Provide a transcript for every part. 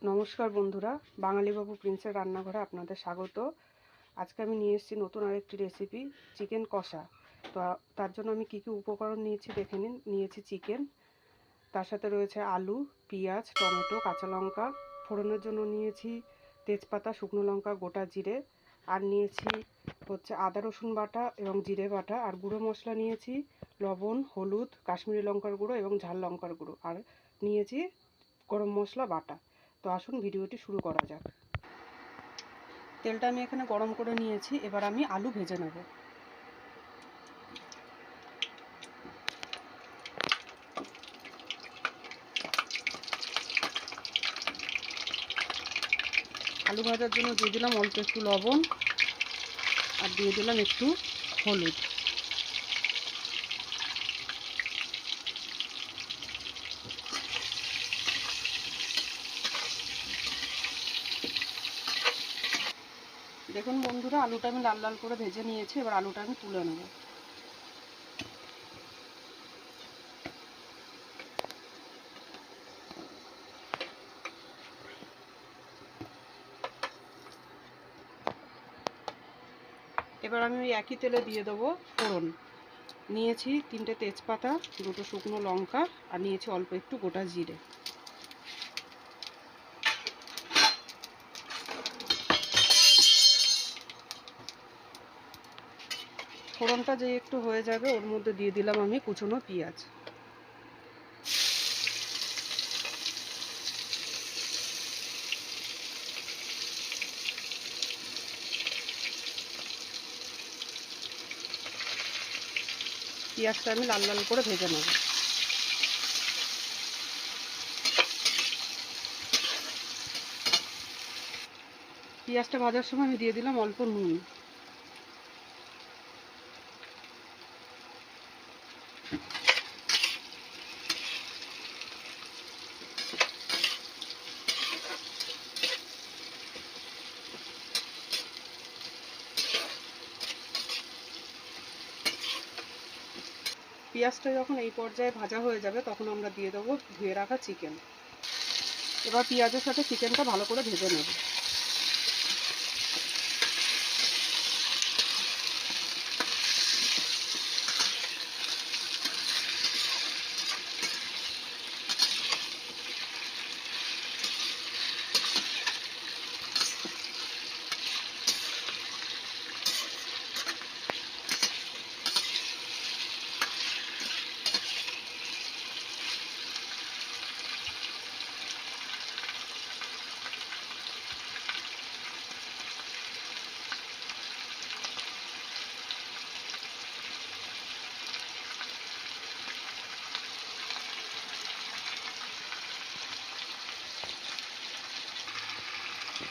নমস্কার বন্ধুরা, বাঙালি বাবু প্রিন্সের রান্নাঘরে আপনাদের স্বাগত। আজকে আমি নিয়ে এসেছি নতুন আরেকটি রেসিপি, চিকেন কষা। তো তার জন্য আমি কী কী উপকরণ নিয়েছি দেখে নিন। নিয়েছি চিকেন, তার সাথে রয়েছে আলু, পেঁয়াজ, টমেটো, কাঁচা লঙ্কা। ফোড়নের জন্য নিয়েছি তেজপাতা, শুকনো লঙ্কা, গোটা জিরে। আর নিয়েছি হচ্ছে আদা রসুন বাটা এবং জিরে বাটা। আর গুঁড়ো মশলা নিয়েছি লবণ, হলুদ, কাশ্মীরি লঙ্কার গুঁড়ো এবং ঝাল লঙ্কার গুঁড়ো। আর নিয়েছি গরম মশলা বাটা। তো আসুন ভিডিওটি শুরু করা যাক। তেলটা আমি এখানে গরম করে নিয়েছি, এবার আমি আলু ভেজে নেব। আলু ভাজার জন্য দিয়ে দিলাম অল্প একটু লবণ আর দিয়ে দিলাম একটু হলুদ। দেখুন বন্ধুরা, আলুটা আমি লাল লাল করে ভেজে নিয়েছি। এবার আলুটা আমি তুলে নেব। এবার আমি ওই একই তেলে দিয়ে দেবো ফোড়ন। নিয়েছি 3টে তেজপাতা, 2টো শুকনো লঙ্কা আর নিয়েছি অল্প একটু গোটা জিরে। ফোড়নটা যে একটু হয়ে যাবে, ওর মধ্যে দিয়ে দিলাম আমি কুচনো পেঁয়াজ। পেঁয়াজটা আমি লাল লাল করে ভেজে নেব। পেঁয়াজটা ভাজার সময় আমি দিয়ে দিলাম অল্প নুন। পেঁয়াজটা যখন এই পর্যায়ে ভাজা হয়ে যাবে, তখন আমরা দিয়ে দেবো ধুয়ে রাখা চিকেন। এবার পেঁয়াজের সাথে চিকেনটা ভালো করে ভেজে নেব।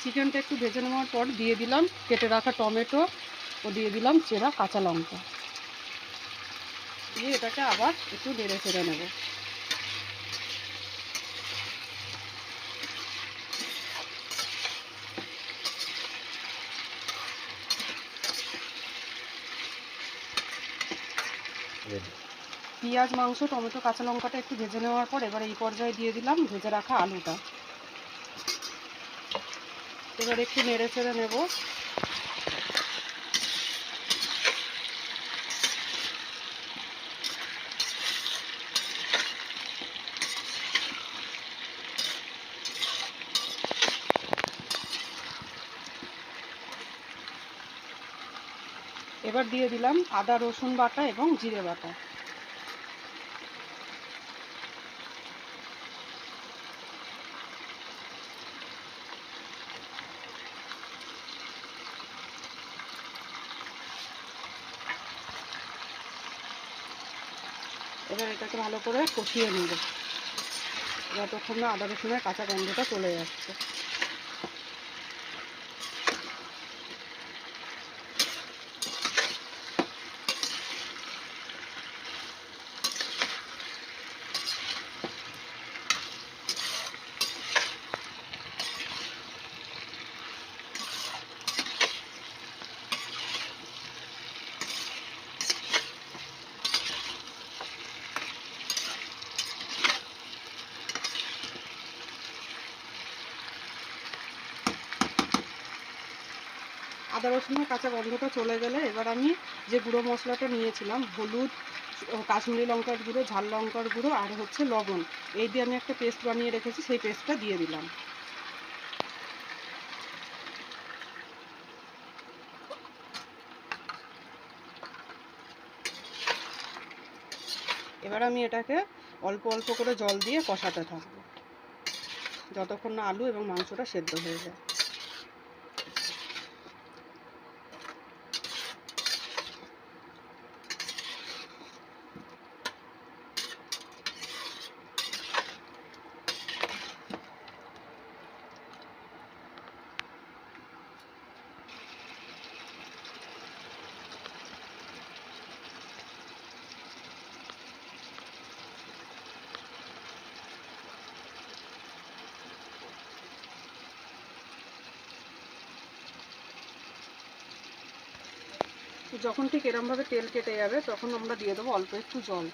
চিকেনটা একটু ভেজে নেওয়ার পর দিয়ে দিলাম কেটে রাখা টমেটো ও দিয়ে দিলাম চেরা কাঁচা লঙ্কা। দিয়ে এটাকে আবার একটু নেড়ে চেড়ে নেব। পেঁয়াজ, মাংস, টমেটো, কাঁচা লঙ্কাটা একটু ভেজে নেওয়ার পর এবার এই পর্যায়ে দিয়ে দিলাম ভেজে রাখা আলুটা। এবার একটু নেড়ে চেড়ে নেব। এবার দিয়ে দিলাম আদা রসুন বাটা এবং জিরে বাটা। এবার এটাকে ভালো করে কষিয়ে নেব যতক্ষণ না আদা রসুনের কাঁচা গন্ধটা চলে যাচ্ছে। আদা রসুনের কাঁচা গন্ধটা চলে গেলে এবার আমি যে গুঁড়ো মশলাটা নিয়েছিলাম, হলুদ, কাশ্মীরি লঙ্কার গুঁড়ো, ঝাল লঙ্কার গুঁড়ো আর হচ্ছে লবণ, এই দিয়ে আমি একটা পেস্ট বানিয়ে রেখেছি, সেই পেস্টটা দিয়ে দিলাম। এবার আমি এটাকে অল্প অল্প করে জল দিয়ে কষাতে থাকবো যতক্ষণ না আলু এবং মাংসটা সেদ্ধ হয়ে যায়। যখন ঠিক এরমভাবে তেল কেটে যাবে তখন আমরা দিয়ে দেবো অল্প একটু জল।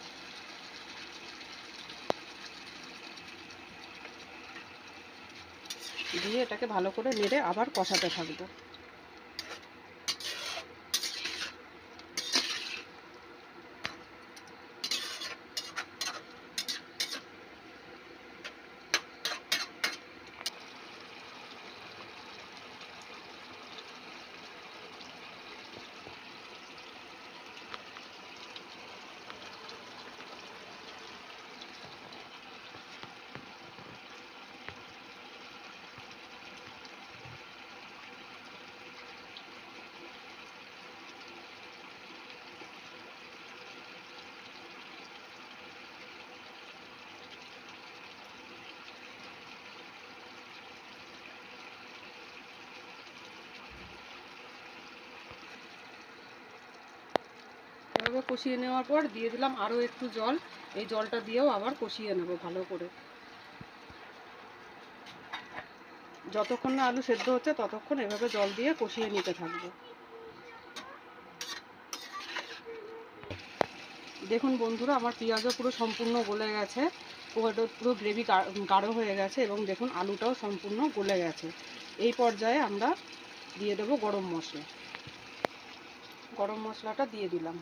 দিয়ে এটাকে ভালো করে নেড়ে আবার কষাতে থাকবো। এভাবে কষিয়ে নেওয়ার পর দিয়ে দিলাম আরও একটু জল। এই জলটা দিয়েও আবার কষিয়ে নেব ভালো করে। যতক্ষণ না আলু সেদ্ধ হচ্ছে ততক্ষণ এভাবে জল দিয়ে কষিয়ে নিতে থাকবো। দেখুন বন্ধুরা, আমার পেঁয়াজও পুরো সম্পূর্ণ গলে গেছে, পুরো গ্রেভি গাঢ় হয়ে গেছে এবং দেখুন আলুটাও সম্পূর্ণ গলে গেছে। এই পর্যায়ে আমরা দিয়ে দেবো গরম মশলা। গরম মশলাটা দিয়ে দিলাম।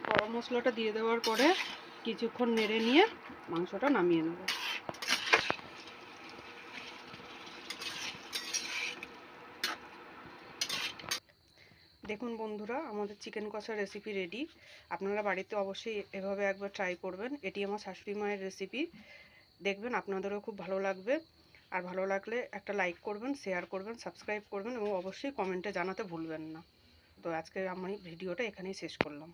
গরম মশলাটা দিয়ে দেওয়ার পরে কিছুক্ষণ নেড়ে নিয়ে মাংসটা নামিয়ে নেব। দেখুন বন্ধুরা, আমাদের চিকেন কষা রেসিপি রেডি। আপনারা বাড়িতে অবশ্যই এভাবে একবার ট্রাই করবেন। এটি আমার শাশুড়ি মায়ের রেসিপি। দেখবেন আপনাদেরও খুব ভালো লাগবে। আর ভালো লাগলে একটা লাইক করবেন, শেয়ার করবেন, সাবস্ক্রাইব করবেন এবং অবশ্যই কমেন্টে জানাতে ভুলবেন না। তো আজকে আমি ভিডিওটা এখানেই শেষ করলাম।